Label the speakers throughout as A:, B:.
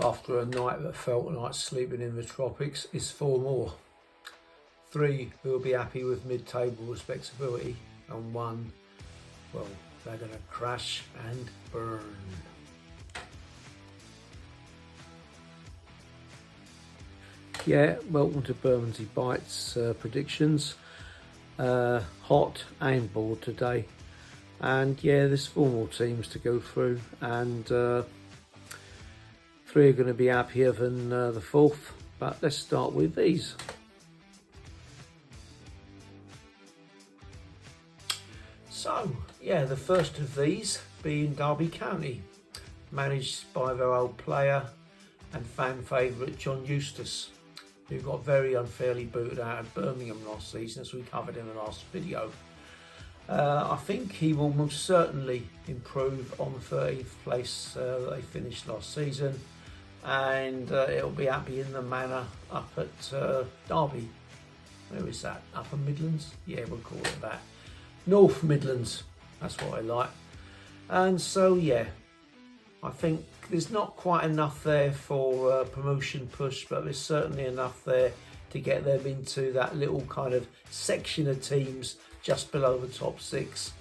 A: after a night that felt like sleeping in the tropics, is 4 more. 3 who will be happy with mid-table respectability, and 1, well, they're going to crash and burn. Yeah, welcome to Bermondsey Bites predictions. Hot and bored today, and yeah, there's 4 more teams to go through, and 3 are going to be happier than the 4th, but let's start with these. So yeah, the first of these being Derby County, managed by their old player and fan favourite John Eustace, who got very unfairly booted out of Birmingham last season, as we covered in the last video. I think he will most certainly improve on the 13th place that they finished last season, and it'll be happy in the manor up at Derby. Where is that? Upper Midlands? Yeah, we'll call it that. North Midlands, that's what I like. And so yeah, I think there's not quite enough there for a promotion push, but there's certainly enough there to get them into that little kind of section of teams just below the top 6.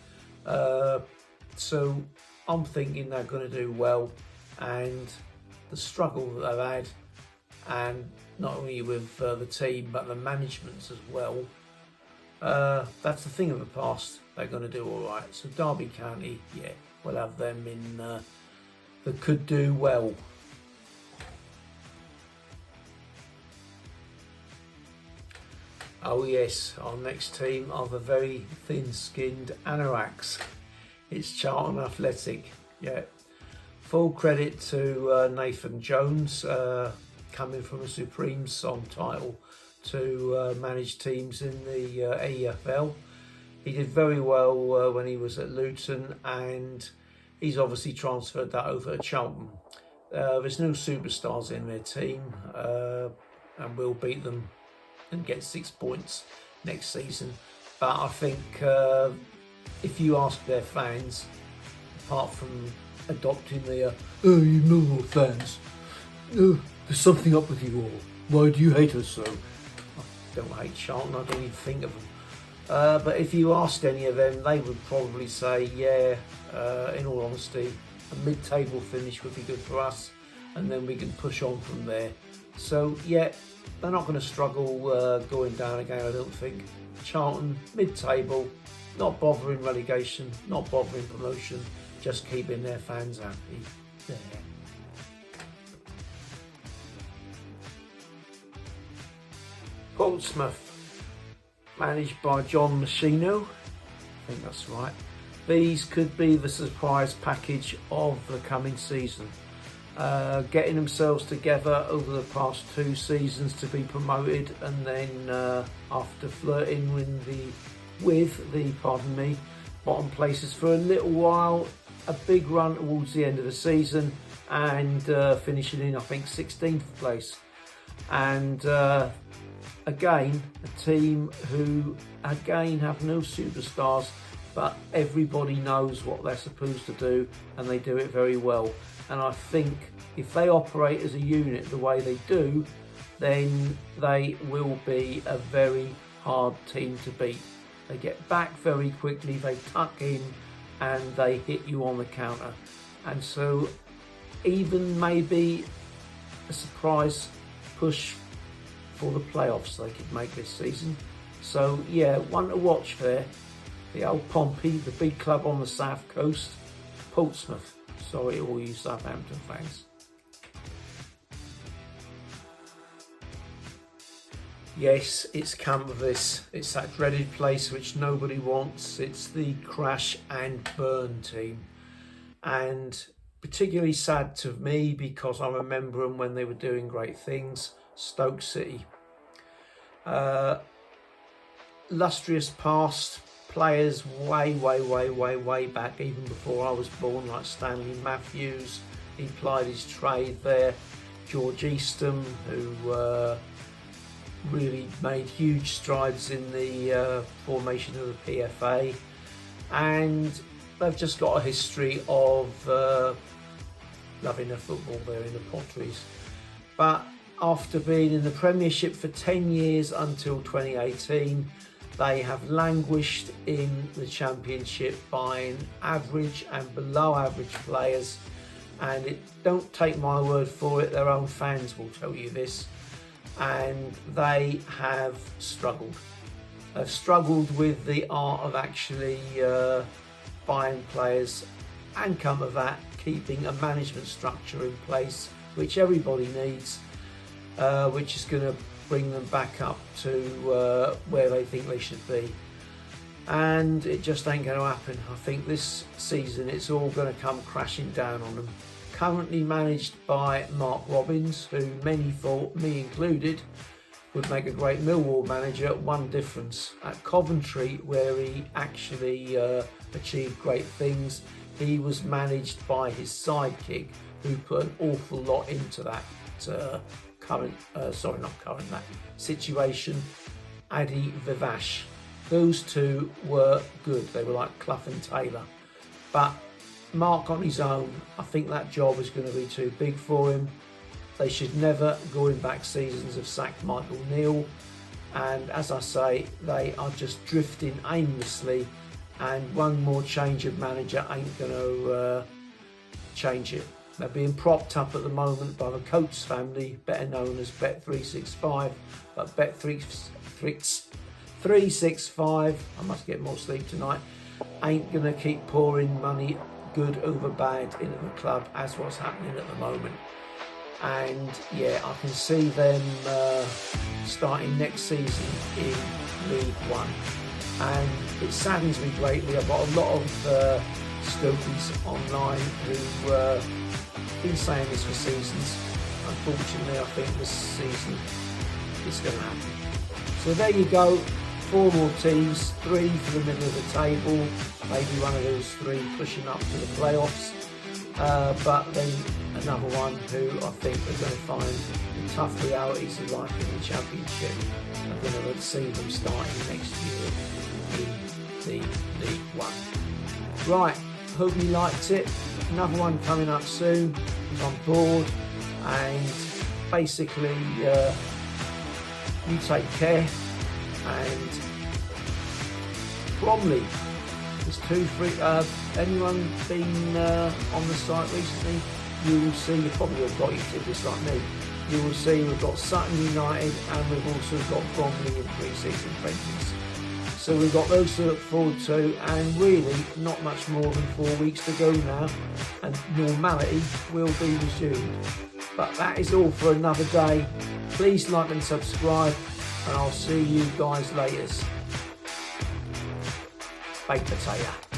A: So I'm thinking they're going to do well, and the struggle that they've had, and not only with the team but the management as well, that's the thing of the past. They're going to do all right. So Derby County, yeah, we'll have them in that could do well. Oh yes, our next team are the very thin-skinned Anoraks. It's Charlton Athletic. Yeah, full credit to Nathan Jones, coming from a Supreme Song title to manage teams in the EFL. He did very well when he was at Luton, and he's obviously transferred that over to Charlton. There's no superstars in their team, and we'll beat them and get 6 points next season. But I think if you ask their fans, apart from adopting the oh, you Millwall fans, there's something up with you all. Why do you hate us so? I don't hate Charlton, I don't even think of them. But if you asked any of them, they would probably say, yeah, in all honesty, a mid-table finish would be good for us, and then we can push on from there. So yeah, they're not going to struggle going down again, I don't think. Charlton, mid-table, not bothering relegation, not bothering promotion, just keeping their fans happy. There. Portsmouth, managed by John Machino, I think that's right. These could be the surprise package of the coming season. Getting themselves together over the past 2 seasons to be promoted, and then after flirting with the bottom places for a little while, a big run towards the end of the season, and finishing in, I think, 16th place. And again, a team who again have no superstars, but everybody knows what they're supposed to do, and they do it very well. And I think if they operate as a unit the way they do, then they will be a very hard team to beat. They get back very quickly, they tuck in, and they hit you on the counter. And so even maybe a surprise push for the playoffs they could make this season. So yeah, one to watch there. The old Pompey, the big club on the south coast, Portsmouth. Sorry all you Southampton fans. Yes, it's Cambervis. It's that dreaded place which nobody wants. It's the crash and burn team. And particularly sad to me because I remember them when they were doing great things. Stoke City. Illustrious past, players way back, even before I was born, like Stanley Matthews. He plied his trade there. George Eastham, who really made huge strides in the formation of the PFA, and they've just got a history of loving their football there in the Potteries. But after being in the Premiership for 10 years until 2018, they have languished in the Championship, buying average and below average players. And don't take my word for it, their own fans will tell you this. And they have struggled. They've struggled with the art of actually buying players, and come of that, keeping a management structure in place, which everybody needs, which is going to bring them back up to where they think they should be. And it just ain't going to happen. I think this season it's all going to come crashing down on them. Currently managed by Mark Robins, who many thought, me included, would make a great Millwall manager. One difference: at Coventry, where he actually achieved great things, he was managed by his sidekick, who put an awful lot into that that situation, Adi Vivash. Those two were good. They were like Clough and Taylor. But Mark on his own, I think that job is going to be too big for him. They should never, going back seasons, have sacked Michael Neal. And as I say, they are just drifting aimlessly, and one more change of manager ain't going to change it. They're being propped up at the moment by the Coates family, better known as Bet365. But Bet365, I must get more sleep tonight, ain't going to keep pouring money, good over bad, into the club, as what's happening at the moment. And yeah, I can see them starting next season in League One. And it saddens me greatly. I've got a lot of Stokies online who been saying this for seasons. Unfortunately, I think this season it's going to happen. So there you go. 4 more teams, 3 for the middle of the table. Maybe one of those 3 pushing up to the playoffs. But then another one who I think are going to find the tough realities of life in the Championship. I'm going to see them starting next year in the League One. Right, hope you liked it. Another one coming up soon, because I'm bored. And basically, you take care. And Bromley, there's 2 free. Anyone been on the site recently? You will see, you probably have got your tickets like me. You will see we've got Sutton United, and we've also got Bromley in pre-season friendlies. So we've got those to look forward to, and really not much more than 4 weeks to go now, and normality will be resumed. But that is all for another day. Please like and subscribe, and I'll see you guys later. Bye, potato.